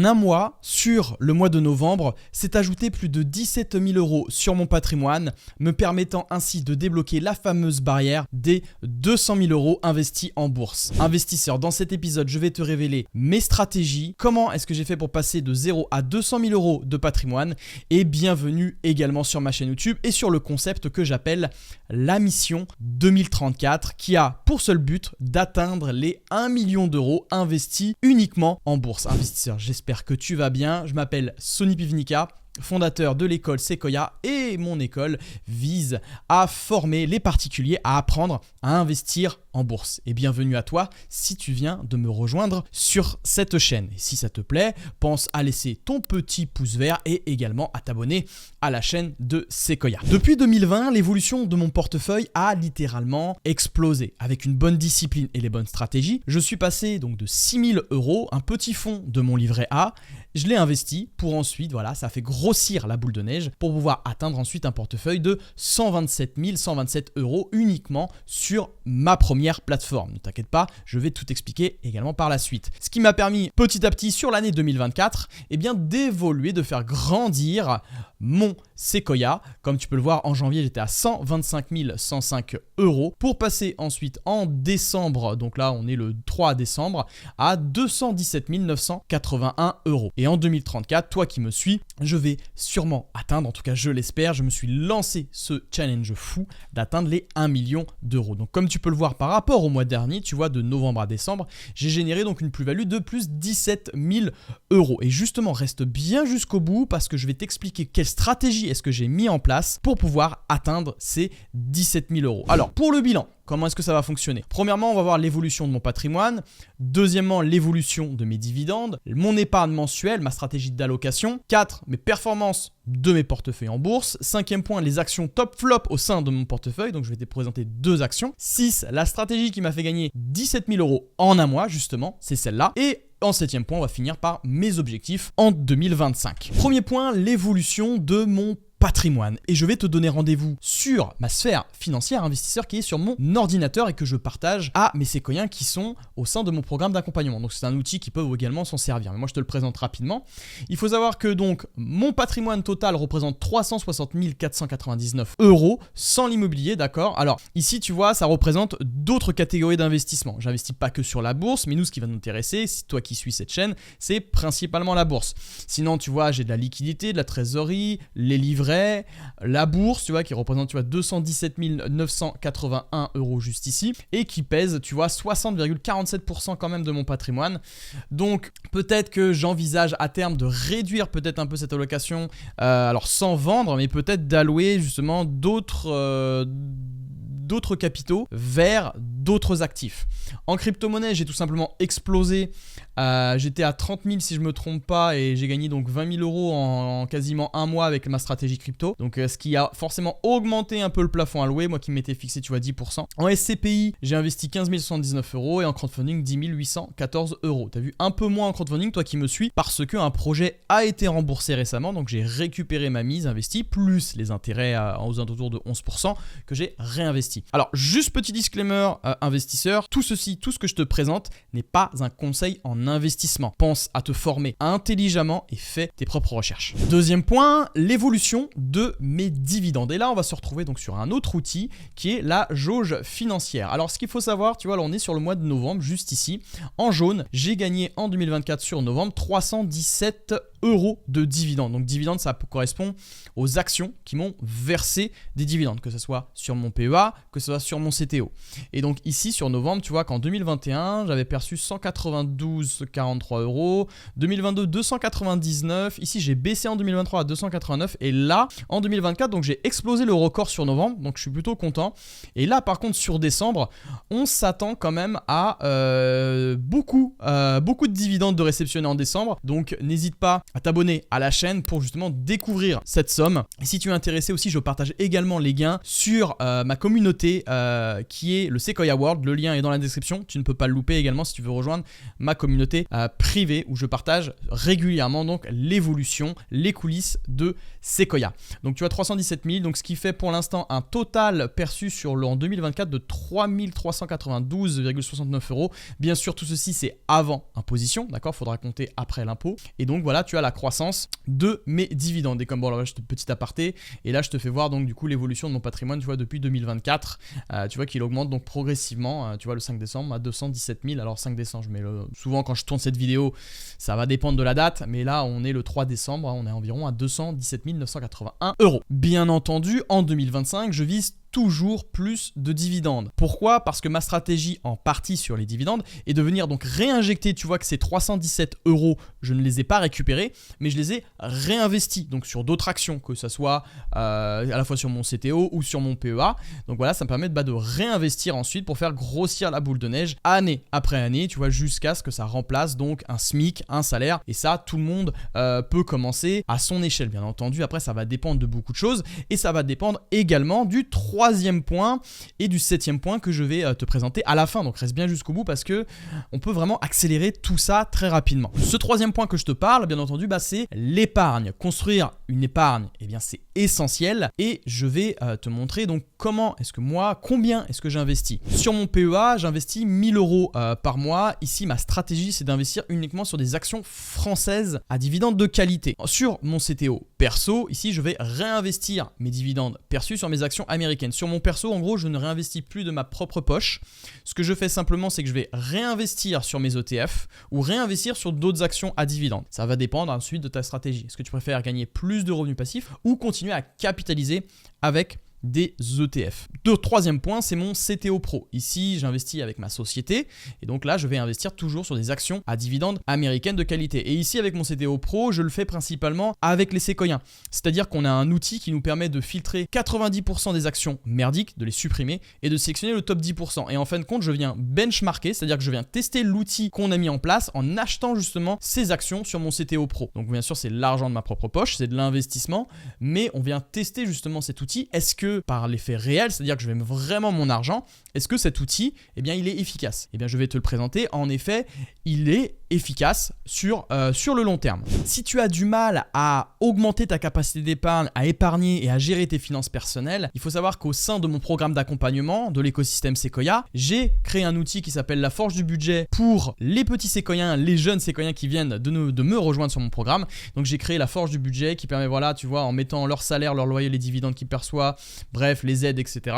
En un mois, sur le mois de novembre, s'est ajouté plus de 17 000 € sur mon patrimoine, me permettant ainsi de débloquer la fameuse barrière des 200 000 € investis en bourse. Investisseur, dans cet épisode, je vais te révéler mes stratégies, comment est-ce que j'ai fait pour passer de 0 à 200 000 € de patrimoine, et bienvenue également sur ma chaîne YouTube et sur le concept que j'appelle la mission 2034 qui a pour seul but d'atteindre les 1 million d'euros investis uniquement en bourse. Investisseur, j'espère que tu vas bien. Je m'appelle Sonny Pivnica, fondateur de l'école Sequoia, et mon école vise à former les particuliers à apprendre à investir en bourse. Et bienvenue à toi si tu viens de me rejoindre sur cette chaîne. Et si ça te plaît, pense à laisser ton petit pouce vert et également à t'abonner à la chaîne de Sequoia. Depuis 2020, l'évolution de mon portefeuille a littéralement explosé. Avec une bonne discipline et les bonnes stratégies, je suis passé donc de 6 000 €, un petit fonds de mon livret A, je l'ai investi pour ensuite, voilà, ça a fait grossir la boule de neige pour pouvoir atteindre ensuite un portefeuille de 127 127 € uniquement sur ma première plateforme. Ne t'inquiète pas, je vais tout expliquer également par la suite. Ce qui m'a permis petit à petit sur l'année 2024, eh bien d'évoluer, de faire grandir mon Sequoia. Comme tu peux le voir, en janvier, j'étais à 125 105 € pour passer ensuite en décembre, donc là on est le 3 décembre, à 217 981 €. Et en 2034, toi qui me suis, je vais sûrement atteindre, en tout cas je l'espère, je me suis lancé ce challenge fou d'atteindre les 1 million d'euros. Donc comme tu peux le voir par rapport au mois dernier, tu vois, de novembre à décembre, j'ai généré donc une plus-value de plus 17 000 €. Et justement, reste bien jusqu'au bout parce que je vais t'expliquer quelle stratégie est-ce que j'ai mis en place pour pouvoir atteindre ces 17 000 €. Alors, pour le bilan, comment est-ce que ça va fonctionner? Premièrement, on va voir l'évolution de mon patrimoine. Deuxièmement, l'évolution de mes dividendes, mon épargne mensuelle, ma stratégie d'allocation. 4, mes performances de mes portefeuilles en bourse. 5e point, les actions top flop au sein de mon portefeuille. Donc, je vais te présenter 2 actions. 6, la stratégie qui m'a fait gagner 17 000 € en un mois, justement, c'est celle-là. Et en 7e point, on va finir par mes objectifs en 2025. Premier point, l'évolution de mon patrimoine. Et je vais te donner rendez-vous sur ma sphère financière investisseur qui est sur mon ordinateur et que je partage à mes séquoiens qui sont au sein de mon programme d'accompagnement. Donc c'est un outil qui peut également s'en servir. Mais moi je te le présente rapidement. Il faut savoir que donc mon patrimoine total représente 360 499 € sans l'immobilier, d'accord? Alors ici tu vois, ça représente d'autres catégories d'investissement. J'investis pas que sur la bourse, mais nous ce qui va nous intéresser, si toi qui suis cette chaîne, c'est principalement la bourse. Sinon tu vois, j'ai de la liquidité, de la trésorerie, les livrets, la bourse, tu vois, qui représente, tu vois, 217 981 € juste ici et qui pèse, tu vois, 60,47% quand même de mon patrimoine. Donc, peut-être que j'envisage à terme de réduire peut-être un peu cette allocation, alors sans vendre, mais peut-être d'allouer justement d'autres capitaux vers d'autres actifs. En crypto-monnaie, j'ai tout simplement explosé. J'étais à 30 000 si je ne me trompe pas et j'ai gagné donc 20 000 € en quasiment un mois avec ma stratégie crypto. Donc ce qui a forcément augmenté un peu le plafond alloué, moi qui m'étais fixé, tu vois, 10%. En SCPI, j'ai investi 15 079 € et en crowdfunding 10 814 €. Tu as vu un peu moins en crowdfunding, toi qui me suis, parce qu'un projet a été remboursé récemment. Donc j'ai récupéré ma mise investie plus les intérêts aux alentours de 11% que j'ai réinvesti. Alors juste petit disclaimer investisseur, tout ce que je te présente n'est pas un conseil en investissement. Pense à te former intelligemment et fais tes propres recherches. Deuxième point, l'évolution de mes dividendes. Et là, on va se retrouver donc sur un autre outil qui est la jauge financière. Alors, ce qu'il faut savoir, tu vois, là, on est sur le mois de novembre, juste ici. En jaune, j'ai gagné en 2024 sur novembre 317 € de dividendes. Donc, dividendes, ça correspond aux actions qui m'ont versé des dividendes, que ce soit sur mon PEA, que ce soit sur mon CTO. Et donc, ici, sur novembre, tu vois qu'en 2021, j'avais perçu 192,43 €. 2022, 299. Ici, j'ai baissé en 2023 à 289. Et là, en 2024, donc j'ai explosé le record sur novembre. Donc, je suis plutôt content. Et là, par contre, sur décembre, on s'attend quand même à beaucoup de dividendes de réceptionner en décembre. Donc, n'hésite pas à t'abonner à la chaîne pour justement découvrir cette somme. Et si tu es intéressé aussi, je partage également les gains sur ma communauté qui est le Sequoia World. Le lien est dans la description. Tu ne peux pas le louper également si tu veux rejoindre ma communauté privée où je partage régulièrement donc l'évolution, les coulisses de Sequoia. Donc tu as 317 000, donc ce qui fait pour l'instant un total perçu en 2024 de 3 392,69 €. Bien sûr, tout ceci c'est avant imposition, d'accord? Faudra compter après l'impôt. Et donc voilà, tu as la croissance de mes dividendes. Et comme bon, alors là, petit aparté, et là je te fais voir donc du coup l'évolution de mon patrimoine, tu vois, depuis 2024, tu vois qu'il augmente donc progressivement, tu vois, le 5 décembre à 217 000. Alors 5 décembre, souvent quand je tourne cette vidéo, ça va dépendre de la date, mais là on est le 3 décembre, on est environ à 217 981 €. Bien entendu, en 2025, je vise toujours plus de dividendes. Pourquoi? Parce que ma stratégie en partie sur les dividendes est de venir donc réinjecter, tu vois que ces 317 €, je ne les ai pas récupérés, mais je les ai réinvestis donc sur d'autres actions, que ce soit à la fois sur mon CTO ou sur mon PEA. Donc voilà, ça me permet de réinvestir ensuite pour faire grossir la boule de neige année après année, tu vois, jusqu'à ce que ça remplace donc un SMIC, un salaire. Et ça, tout le monde peut commencer à son échelle, bien entendu. Après, ça va dépendre de beaucoup de choses et ça va dépendre également du troisième point et du septième point que je vais te présenter à la fin. Donc reste bien jusqu'au bout parce que on peut vraiment accélérer tout ça très rapidement. Ce troisième point que je te parle, bien entendu, c'est l'épargne. Construire une épargne, eh bien c'est essentiel et je vais te montrer donc combien est-ce que j'investis. Sur mon PEA, j'investis 1 000 € par mois. Ici, ma stratégie, c'est d'investir uniquement sur des actions françaises à dividendes de qualité. Sur mon CTO perso, ici, je vais réinvestir mes dividendes perçus sur mes actions américaines. Sur mon perso, en gros, je ne réinvestis plus de ma propre poche. Ce que je fais simplement, c'est que je vais réinvestir sur mes ETF ou réinvestir sur d'autres actions à dividendes. Ça va dépendre ensuite de ta stratégie. Est-ce que tu préfères gagner plus de revenus passifs ou continuer à capitaliser avec des ETF. Le troisième point, c'est mon CTO Pro. Ici, j'investis avec ma société et donc là, je vais investir toujours sur des actions à dividendes américaines de qualité. Et ici, avec mon CTO Pro, je le fais principalement avec les séquoiens. C'est-à-dire qu'on a un outil qui nous permet de filtrer 90% des actions merdiques, de les supprimer et de sélectionner le top 10%. Et en fin de compte, je viens benchmarker, c'est-à-dire que je viens tester l'outil qu'on a mis en place en achetant justement ces actions sur mon CTO Pro. Donc bien sûr, c'est l'argent de ma propre poche, c'est de l'investissement, mais on vient tester justement cet outil. Est-ce que par l'effet réel, c'est-à-dire que je vais vraiment mon argent, est-ce que cet outil, eh bien, il est efficace? Eh bien, je vais te le présenter. En effet, il est efficace sur le long terme. Si tu as du mal à augmenter ta capacité d'épargne, à épargner et à gérer tes finances personnelles, il faut savoir qu'au sein de mon programme d'accompagnement de l'écosystème Sequoia, j'ai créé un outil qui s'appelle la forge du budget pour les petits séquoiens, les jeunes séquoiens qui viennent de me rejoindre sur mon programme. Donc, j'ai créé la forge du budget qui permet, voilà, tu vois, en mettant leur salaire, leur loyer, les dividendes qu'ils perçoivent, bref, les aides, etc.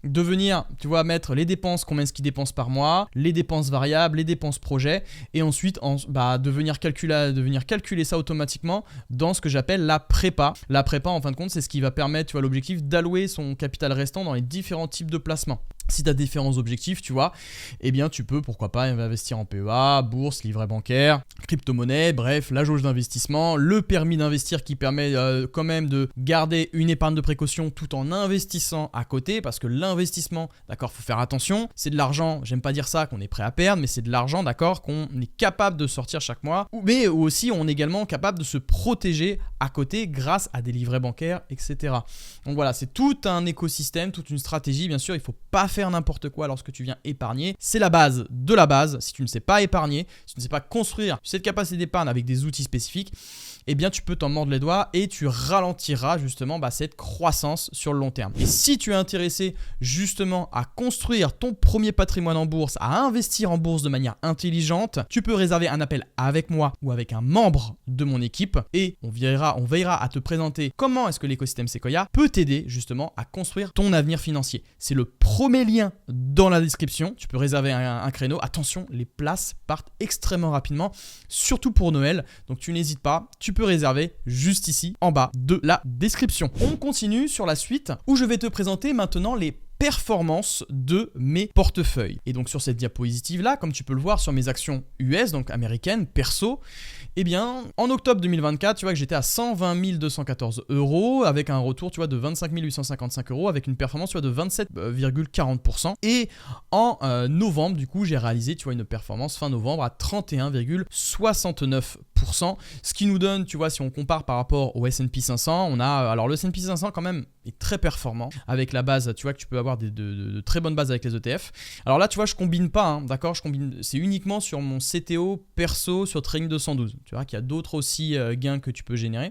De venir, tu vois, mettre les dépenses, combien est-ce qu'ils dépensent par mois, les dépenses variables, les dépenses projet, et ensuite de venir calculer ça automatiquement dans ce que j'appelle la prépa. La prépa, en fin de compte, c'est ce qui va permettre, tu vois, l'objectif d'allouer son capital restant dans les différents types de placements. Si tu as différents objectifs, tu vois, eh bien tu peux pourquoi pas investir en PEA, bourse, livret bancaire, crypto-monnaie, bref, la jauge d'investissement, le permis d'investir qui permet quand même de garder une épargne de précaution tout en investissant à côté, parce que l'investissement, d'accord, faut faire attention, c'est de l'argent, j'aime pas dire ça qu'on est prêt à perdre, mais c'est de l'argent, d'accord, qu'on est capable de sortir chaque mois, mais aussi on est également capable de se protéger à côté grâce à des livrets bancaires, etc. Donc voilà, c'est tout un écosystème, toute une stratégie, bien sûr, il faut pas faire n'importe quoi lorsque tu viens épargner. C'est la base de la base. Si tu ne sais pas épargner, si tu ne sais pas construire cette capacité d'épargne avec des outils spécifiques, eh bien tu peux t'en mordre les doigts et tu ralentiras justement cette croissance sur le long terme. Et si tu es intéressé justement à construire ton premier patrimoine en bourse, à investir en bourse de manière intelligente, tu peux réserver un appel avec moi ou avec un membre de mon équipe et on veillera à te présenter comment est-ce que l'écosystème Sequoia peut t'aider justement à construire ton avenir financier. C'est le premier lien dans la description. Tu peux réserver un créneau. Attention, les places partent extrêmement rapidement, surtout pour Noël. Donc tu n'hésites pas, tu peux réserver juste ici en bas de la description. On continue sur la suite où je vais te présenter maintenant les performance de mes portefeuilles. Et donc sur cette diapositive là, comme tu peux le voir sur mes actions US, donc américaines, perso, eh bien en octobre 2024, tu vois que j'étais à 120 214 € avec un retour, tu vois, de 25 855 € avec une performance, tu vois, de 27,40%. Et en novembre, du coup, j'ai réalisé, tu vois, une performance fin novembre à 31,69%, ce qui nous donne, tu vois, si on compare par rapport au S&P 500, on a, alors le S&P 500 quand même est très performant avec la base, tu vois, que tu peux avoir de très bonnes bases avec les ETF. Alors là, tu vois, je combine pas, hein, d'accord, c'est uniquement sur mon CTO perso sur Trading 212. Tu vois qu'il y a d'autres aussi gains que tu peux générer.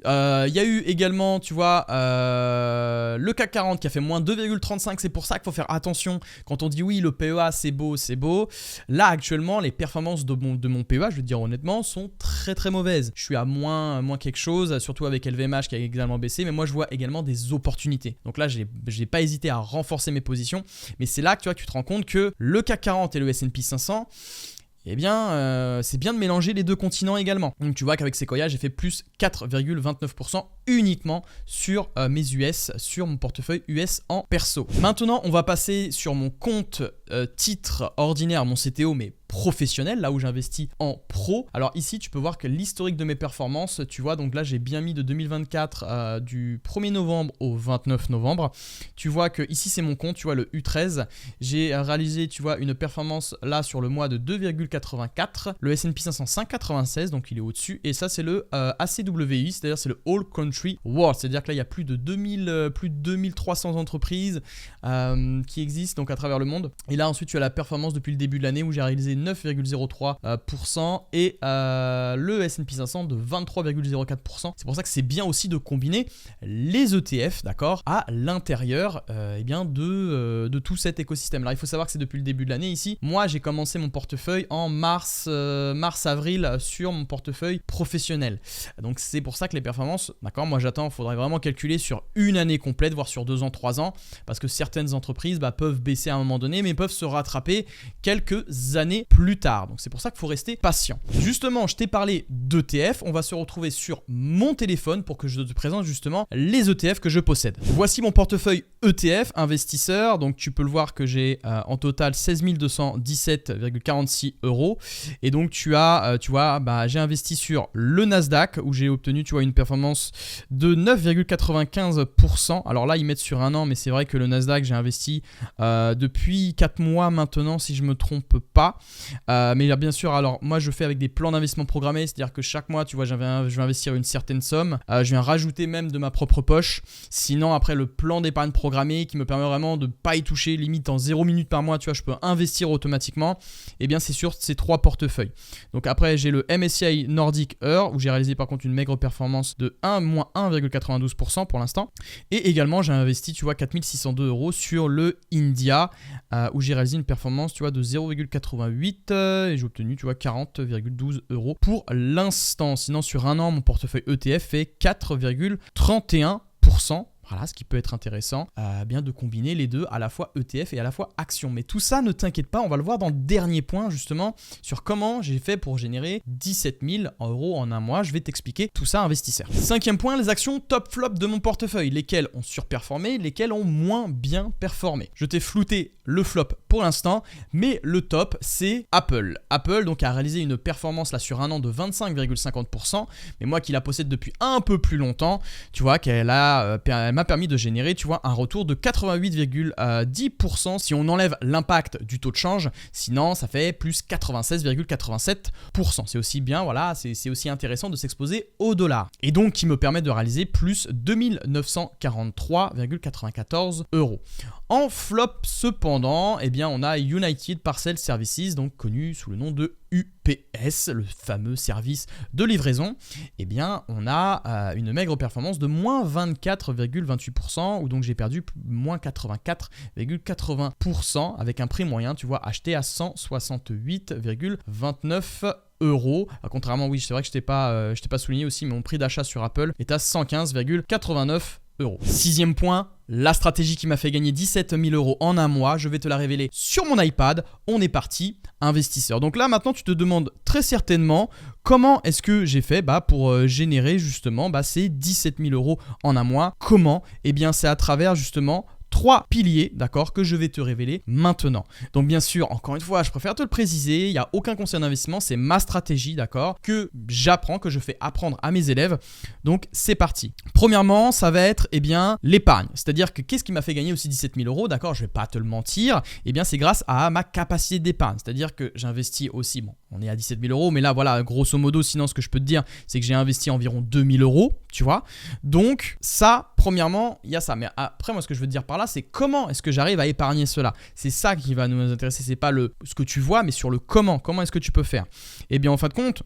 Il y a eu également, tu vois, le CAC 40 qui a fait moins 2,35. C'est pour ça qu'il faut faire attention quand on dit oui, le PEA c'est beau, c'est beau. Là, actuellement, les performances de mon PEA, je veux dire honnêtement, sont très très mauvaises. Je suis à moins quelque chose, surtout avec LVMH qui a également baissé, mais moi je vois également des opportunités. Donc là, j'ai pas hésité à renforcer mes positions, mais c'est là que tu vois que tu te rends compte que le CAC 40 et le S&P 500, eh bien, c'est bien de mélanger les deux continents également. Donc tu vois qu'avec Sequoia, j'ai fait plus 4,29% uniquement sur mes US, sur mon portefeuille US en perso. Maintenant, on va passer sur mon compte titre ordinaire, mon CTO, mais professionnel, là où j'investis en pro. Alors ici, tu peux voir que l'historique de mes performances, tu vois, donc là, j'ai bien mis de 2024 du 1er novembre au 29 novembre. Tu vois que ici, c'est mon compte, tu vois, le U13. J'ai réalisé, tu vois, une performance là sur le mois de 2,84. Le S&P 500, 5,96, donc il est au-dessus. Et ça, c'est le ACWI, c'est-à-dire c'est le All Country World. C'est-à-dire que là, il y a plus de 2300 entreprises qui existent donc à travers le monde. Et là, ensuite, tu as la performance depuis le début de l'année où j'ai réalisé 9,03% et le S&P 500 de 23,04%. C'est pour ça que c'est bien aussi de combiner les ETF, d'accord, à l'intérieur eh bien de tout cet écosystème. Là, il faut savoir que c'est depuis le début de l'année ici. Moi, j'ai commencé mon portefeuille en mars-avril sur mon portefeuille professionnel. Donc, c'est pour ça que les performances, d'accord, moi j'attends, il faudrait vraiment calculer sur une année complète, voire sur 2 ans, 3 ans, parce que certaines entreprises peuvent baisser à un moment donné, mais peuvent se rattraper quelques années plus tard. Donc c'est pour ça qu'il faut rester patient. Justement, je t'ai parlé d'ETF. On va se retrouver sur mon téléphone pour que je te présente justement les ETF que je possède. Voici mon portefeuille ETF investisseur. Donc tu peux le voir que j'ai en total 16 217,46 €. Et donc tu vois, j'ai investi sur le Nasdaq où j'ai obtenu, tu vois, une performance de 9,95%. Alors là, ils mettent sur un an, mais c'est vrai que le Nasdaq, j'ai investi depuis 4 mois maintenant, si je me trompe pas. Mais bien sûr, alors moi je fais avec des plans d'investissement programmés, c'est-à-dire que chaque mois, tu vois, je vais investir une certaine somme. Je viens rajouter même de ma propre poche. Sinon, après le plan d'épargne programmé qui me permet vraiment de ne pas y toucher, limite en 0 minutes par mois, tu vois, je peux investir automatiquement. Et bien, c'est sur ces 3 portefeuilles. Donc après, j'ai le MSCI Nordic Earth où j'ai réalisé par contre une maigre performance de moins 1,92% pour l'instant. Et également, j'ai investi, tu vois, 4602 € sur le India où j'ai réalisé une performance, tu vois, de 0,88 et j'ai obtenu, tu vois, 40,12 € pour l'instant. Sinon, sur un an, mon portefeuille ETF fait 4,31%. Voilà, ce qui peut être intéressant, bien de combiner les deux, à la fois ETF et à la fois action. Mais tout ça, ne t'inquiète pas, on va le voir dans le dernier point justement sur comment j'ai fait pour générer 17 000 € en un mois. Je vais t'expliquer tout ça, investisseur. 5e point, les actions top flop de mon portefeuille, lesquelles ont surperformé, lesquelles ont moins bien performé. Je t'ai flouté le flop pour l'instant, mais le top, c'est Apple. Apple donc a réalisé une performance là sur un an de 25,50%, mais moi qui la possède depuis un peu plus longtemps, tu vois qu'elle m'a permis de générer, tu vois, un retour de 88,10% si on enlève l'impact du taux de change. Sinon, ça fait plus 96,87%. C'est aussi bien, voilà, c'est aussi intéressant de s'exposer au dollar. Et donc, qui me permet de réaliser plus 2943,94 €. En flop, cependant, eh bien, on a United Parcel Services, donc connu sous le nom de UPS, le fameux service de livraison. Eh bien, on a une maigre performance de moins 24,28%, où donc j'ai perdu moins 84,80% avec un prix moyen, tu vois, acheté à 168,29 €. Contrairement, oui, c'est vrai que je t'ai pas souligné aussi, mais mon prix d'achat sur Apple est à 115,89 €. 6e point, la stratégie qui m'a fait gagner 17 000 € en un mois, je vais te la révéler sur mon iPad. On est parti, investisseur. Donc là, maintenant, tu te demandes très certainement comment est-ce que j'ai fait pour générer justement ces 17 000 € en un mois. Comment ? Eh bien, c'est à travers justement 3 piliers, d'accord, que je vais te révéler maintenant. Donc bien sûr, encore une fois, je préfère te le préciser, il n'y a aucun conseil d'investissement, c'est ma stratégie, d'accord, que j'apprends, que je fais apprendre à mes élèves. Donc c'est parti. Premièrement, ça va être l'épargne. C'est-à-dire que qu'est-ce qui m'a fait gagner aussi 17 000 euros, d'accord, je ne vais pas te le mentir, c'est grâce à ma capacité d'épargne. C'est-à-dire que j'investis aussi, bon, on est à 17 000 euros, mais là voilà, grosso modo, sinon ce que je peux te dire, c'est que j'ai investi environ 2 000 euros, tu vois. Donc ça, premièrement, il y a ça. Mais après, moi, ce que je veux te dire par là, c'est comment est-ce que j'arrive à épargner cela. C'est ça qui va nous intéresser. C'est pas ce que tu vois, mais sur le comment. Comment est-ce que tu peux faire? Eh bien, en fin de compte,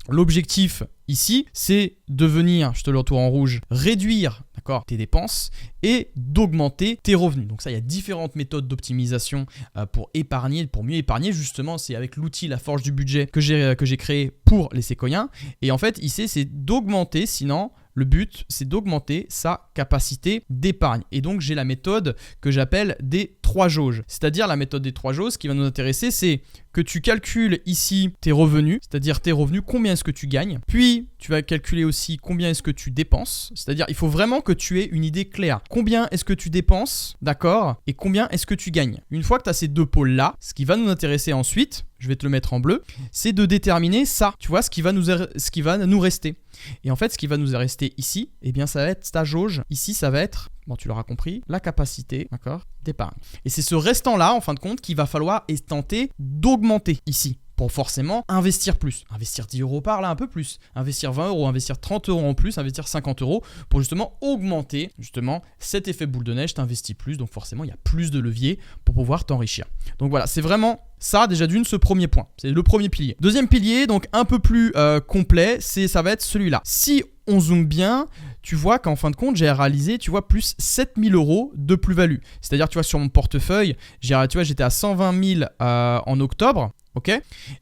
l'objectif ici, c'est de venir, je te le retourne en rouge, réduire, d'accord, tes dépenses et d'augmenter tes revenus. Donc ça, il y a différentes méthodes d'optimisation pour épargner, pour mieux épargner. Justement, c'est avec l'outil La Forge du budget que j'ai créé pour les séquoiens. Et en fait, ici, c'est d'augmenter, sinon le but, c'est d'augmenter sa capacité d'épargne. Et donc, j'ai la méthode que j'appelle des 3 jauges. C'est-à-dire la méthode des 3 jauges, ce qui va nous intéresser, c'est que tu calcules ici tes revenus, c'est-à-dire tes revenus, combien est-ce que tu gagnes. Puis, tu vas calculer aussi combien est-ce que tu dépenses. C'est-à-dire, il faut vraiment que tu aies une idée claire. Combien est-ce que tu dépenses, d'accord, et combien est-ce que tu gagnes. Une fois que tu as ces deux pôles-là, ce qui va nous intéresser ensuite, je vais te le mettre en bleu, c'est de déterminer ça. Tu vois, ce qui va nous rester. Et en fait, ce qui va nous rester ici, eh bien, ça va être ta jauge. Ici, ça va être, bon, tu l'auras compris, la capacité, d'accord, d'épargne. Et c'est ce restant-là, en fin de compte, qu'il va falloir tenter d'augmenter ici, pour forcément investir plus. Investir 10 euros par là, un peu plus. Investir 20 euros, investir 30 euros en plus, investir 50 euros pour justement augmenter cet effet boule de neige. Tu investis plus, donc forcément, il y a plus de levier pour pouvoir t'enrichir. Donc voilà, c'est vraiment ça déjà ce premier point. C'est le premier pilier. Deuxième pilier, donc un peu plus complet, ça va être celui-là. Si on zoome bien, tu vois qu'en fin de compte, j'ai réalisé, tu vois, plus 7 000 euros de plus-value. C'est-à-dire, tu vois, sur mon portefeuille, j'étais à 120 000 en octobre. Ok.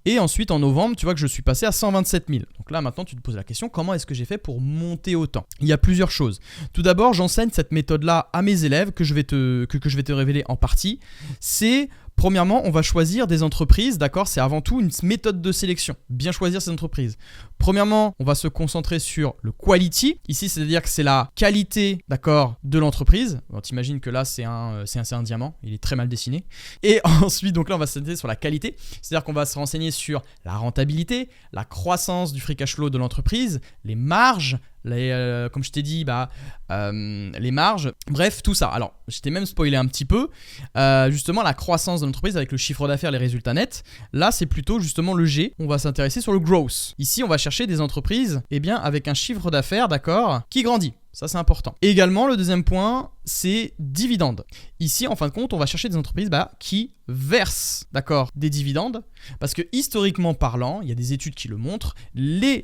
Et ensuite en novembre, tu vois que je suis passé à 127 000. Donc là maintenant tu te poses la question, comment est-ce que j'ai fait pour monter autant? Il y a plusieurs choses. Tout d'abord, j'enseigne cette méthode-là à mes élèves que je vais te révéler en partie. C'est premièrement, on va choisir des entreprises, d'accord? C'est avant tout une méthode de sélection. Bien choisir ces entreprises. Premièrement, on va se concentrer sur le quality. Ici, c'est-à-dire que c'est la qualité, d'accord, de l'entreprise. Bon, t'imagines que là, c'est un diamant. Il est très mal dessiné. Et ensuite, donc là, on va se renseigner sur la qualité. C'est-à-dire qu'on va se renseigner sur la rentabilité, la croissance du free cash flow de l'entreprise, les marges, comme je t'ai dit, les marges, bref, tout ça. Alors, je t'ai même spoilé un petit peu. Justement, la croissance de l'entreprise avec le chiffre d'affaires, les résultats nets. Là, c'est plutôt justement le G. On va s'intéresser sur le growth. Ici, on va chercher des entreprises avec un chiffre d'affaires, d'accord, qui grandit. Ça, c'est important. Également, le deuxième point, c'est dividendes. Ici, en fin de compte, on va chercher des entreprises qui versent, d'accord, des dividendes. Parce que historiquement parlant, il y a des études qui le montrent, les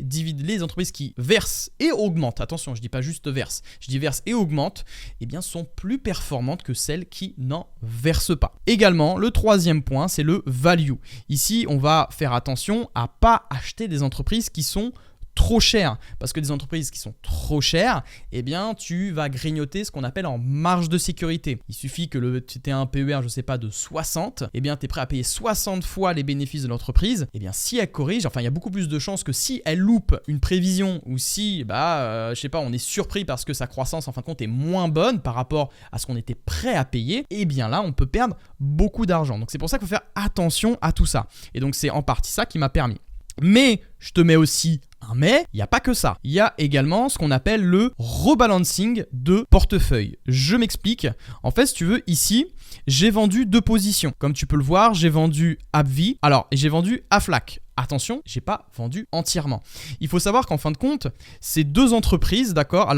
entreprises qui versent et augmentent, attention, je ne dis pas juste versent, je dis versent et augmentent, eh bien, sont plus performantes que celles qui n'en versent pas. Également, le troisième point, c'est le value. Ici, on va faire attention à ne pas acheter des entreprises qui sont trop cher, parce que des entreprises qui sont trop chères, eh bien tu vas grignoter ce qu'on appelle en marge de sécurité. Il suffit que tu aies un PER, je sais pas, de 60, eh bien tu es prêt à payer 60 fois les bénéfices de l'entreprise. Eh bien si elle corrige, enfin il y a beaucoup plus de chances que si elle loupe une prévision ou si je sais pas, on est surpris parce que sa croissance en fin de compte est moins bonne par rapport à ce qu'on était prêt à payer, eh bien là on peut perdre beaucoup d'argent. Donc c'est pour ça qu'il faut faire attention à tout ça. Et donc c'est en partie ça qui m'a permis. Mais je te mets aussi un mais, il n'y a pas que ça. Il y a également ce qu'on appelle le rebalancing de portefeuille. Je m'explique. En fait, si tu veux, ici, j'ai vendu 2 positions. Comme tu peux le voir, j'ai vendu AbbVie, et j'ai vendu Aflac. Attention, j'ai pas vendu entièrement. Il faut savoir qu'en fin de compte, ces 2 entreprises, d'accord,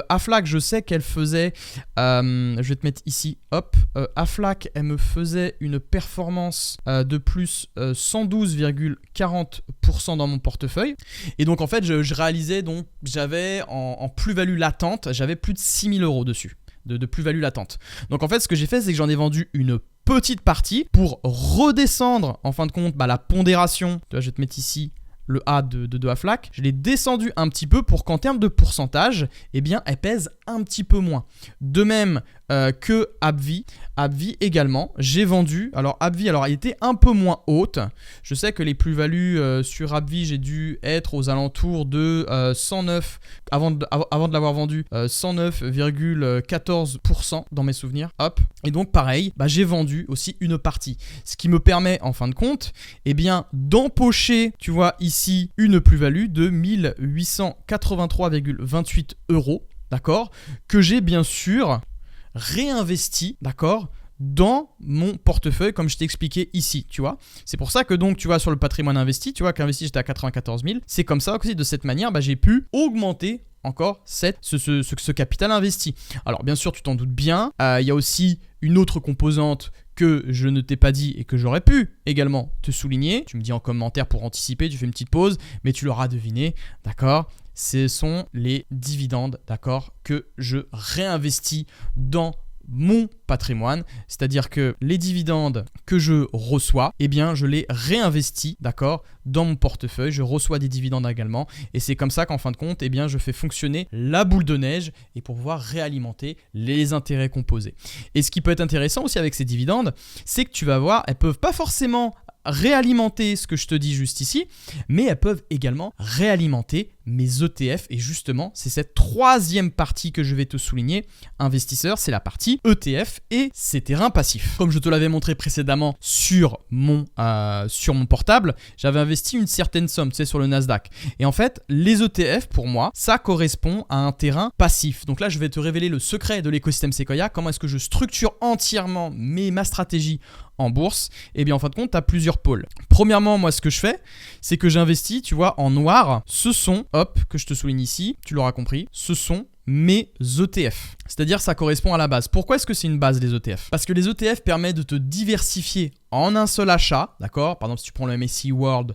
Aflac, je sais qu'elle faisait, je vais te mettre ici, hop, Aflac, elle me faisait une performance de plus 112,40% dans mon portefeuille. Et donc en fait, je réalisais, donc j'avais en plus-value latente, j'avais plus de 6 000 euros dessus, de plus-value latente. Donc en fait, ce que j'ai fait, c'est que j'en ai vendu une petite partie pour redescendre, en fin de compte, la pondération. Tu vois, je vais te mettre ici le A de Aflac, je l'ai descendu un petit peu pour qu'en termes de pourcentage, eh bien, elle pèse un petit peu moins. De même, que AbbVie. AbbVie également, j'ai vendu. Alors AbbVie, elle était un peu moins haute. Je sais que les plus-values sur AbbVie, j'ai dû être aux alentours de 109, avant de l'avoir vendu, 109,14% dans mes souvenirs. Hop. Et donc pareil, j'ai vendu aussi une partie. Ce qui me permet en fin de compte, eh bien, d'empocher, tu vois ici, une plus-value de 1883,28 €, d'accord, que j'ai bien sûr réinvesti, d'accord, dans mon portefeuille comme je t'ai expliqué ici, tu vois. C'est pour ça que donc, tu vois, sur le patrimoine investi, tu vois qu'investi j'étais à 94 000. C'est comme ça aussi, de cette manière, j'ai pu augmenter encore ce capital investi. Alors bien sûr, tu t'en doutes bien, il y a aussi une autre composante que je ne t'ai pas dit et que j'aurais pu également te souligner. Tu me dis en commentaire pour anticiper, tu fais une petite pause, mais tu l'auras deviné, d'accord? Ce sont les dividendes, d'accord, que je réinvestis dans mon patrimoine, c'est-à-dire que les dividendes que je reçois, eh bien je les réinvestis, d'accord, dans mon portefeuille, je reçois des dividendes également et c'est comme ça qu'en fin de compte, eh bien je fais fonctionner la boule de neige et pour pouvoir réalimenter les intérêts composés. Et ce qui peut être intéressant aussi avec ces dividendes, c'est que tu vas voir, elles peuvent pas forcément réalimenter ce que je te dis juste ici, mais elles peuvent également réalimenter mes ETF et justement c'est cette troisième partie que je vais te souligner, investisseur, c'est la partie ETF et ses terrains passifs. Comme je te l'avais montré précédemment sur mon portable, j'avais investi une certaine somme, tu sais, sur le Nasdaq. Et en fait, les ETF pour moi, ça correspond à un terrain passif. Donc là, je vais te révéler le secret de l'écosystème Sequoia, comment est-ce que je structure entièrement ma stratégie en bourse. Et bien en fin de compte, tu as plusieurs pôles. Premièrement, moi ce que je fais, c'est que j'investis, tu vois, en noir. Ce sont, hop, que je te souligne ici, tu l'auras compris, ce sont mes ETF. C'est-à-dire ça correspond à la base. Pourquoi est-ce que c'est une base les ETF? Parce que les ETF permettent de te diversifier en un seul achat, d'accord? Par exemple, si tu prends le MSCI World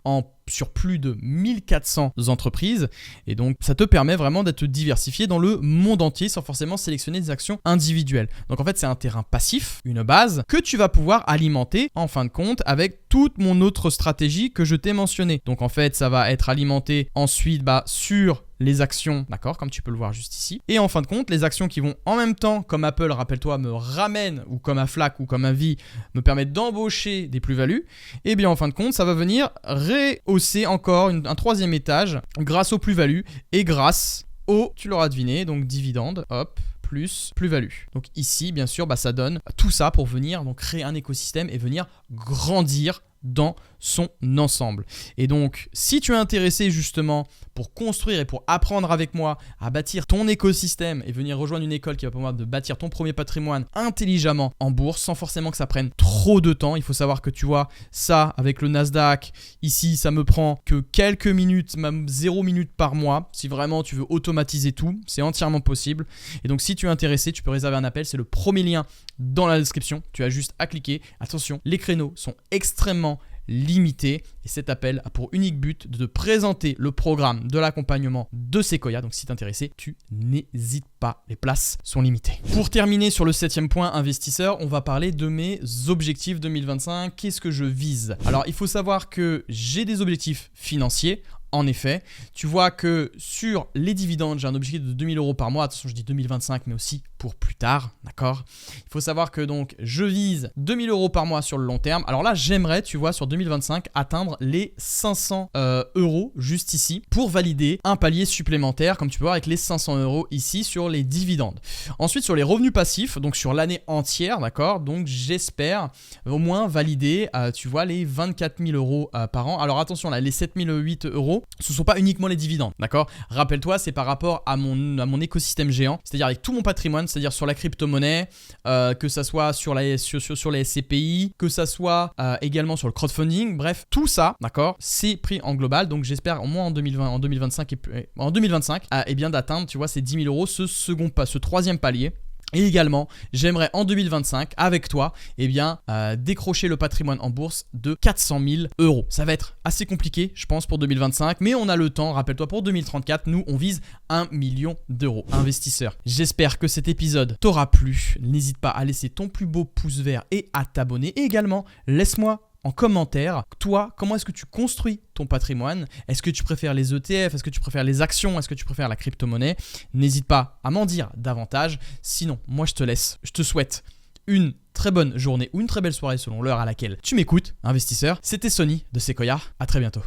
sur plus de 1400 entreprises, et donc ça te permet vraiment d'être diversifié dans le monde entier sans forcément sélectionner des actions individuelles. Donc en fait, c'est un terrain passif, une base que tu vas pouvoir alimenter en fin de compte avec toute mon autre stratégie que je t'ai mentionnée. Donc en fait, ça va être alimenté ensuite sur les actions, d'accord, comme tu peux le voir juste ici. Et en fin de compte, les actions qui vont en même temps, comme Apple, rappelle-toi, me ramènent, ou comme Aflac, ou comme Avi, me permettent d'embaucher des plus-values, et bien en fin de compte, ça va venir rehausser encore un troisième étage grâce aux plus-values et grâce aux, tu l'auras deviné, donc dividendes, hop, plus plus-value. Donc ici, bien sûr, ça donne tout ça pour venir donc créer un écosystème et venir grandir dans son ensemble. Et donc, si tu es intéressé justement pour construire et pour apprendre avec moi à bâtir ton écosystème et venir rejoindre une école qui va permettre de bâtir ton premier patrimoine intelligemment en bourse sans forcément que ça prenne trop de temps, il faut savoir que tu vois ça avec le Nasdaq, ici ça me prend que quelques minutes, même 0 minutes par mois. Si vraiment tu veux automatiser tout, c'est entièrement possible. Et donc si tu es intéressé, tu peux réserver un appel, c'est le premier lien dans la description. Tu as juste à cliquer. Attention, les créneaux sont extrêmement limité et cet appel a pour unique but de te présenter le programme de l'accompagnement de Sequoia. Donc si t'es intéressé, tu n'hésites pas, les places sont limitées. Pour terminer sur le 7e point investisseur, on va parler de mes objectifs 2025. Qu'est-ce que je vise? Alors il faut savoir que j'ai des objectifs financiers. En effet, tu vois que sur les dividendes, j'ai un objectif de 2 000 € par mois. Attention, je dis 2025, mais aussi pour plus tard, d'accord? Il faut savoir que donc je vise 2 000 € par mois sur le long terme. Alors là, j'aimerais, tu vois, sur 2025, atteindre les 500 € juste ici pour valider un palier supplémentaire, comme tu peux voir avec les 500 € ici sur les dividendes. Ensuite, sur les revenus passifs, donc sur l'année entière, d'accord? Donc j'espère au moins valider, tu vois, les 24 000 € par an. Alors attention, là, les 7 008 €. Ce ne sont pas uniquement les dividendes, d'accord? Rappelle-toi, c'est par rapport à mon écosystème géant, c'est-à-dire avec tout mon patrimoine, c'est-à-dire sur la crypto-monnaie, que ça soit sur les SCPI, que ça soit également sur le crowdfunding, bref, tout ça, d'accord, c'est pris en global. Donc j'espère au moins en 2025 eh bien d'atteindre, tu vois, ces 10 000 €, ce troisième palier. Et également, j'aimerais en 2025, avec toi, eh bien, décrocher le patrimoine en bourse de 400 000 €. Ça va être assez compliqué, je pense, pour 2025, mais on a le temps. Rappelle-toi, pour 2034, nous, on vise 1 million d'euros. Investisseur, j'espère que cet épisode t'aura plu. N'hésite pas à laisser ton plus beau pouce vert et à t'abonner. Et également, laisse-moi en commentaire, toi, comment est-ce que tu construis ton patrimoine? Est-ce que tu préfères les ETF? Est-ce que tu préfères les actions? Est-ce que tu préfères la crypto-monnaie? N'hésite pas à m'en dire davantage. Sinon, moi je te laisse. Je te souhaite une très bonne journée ou une très belle soirée selon l'heure à laquelle tu m'écoutes, investisseur. C'était Sonny de Sequoia. À très bientôt.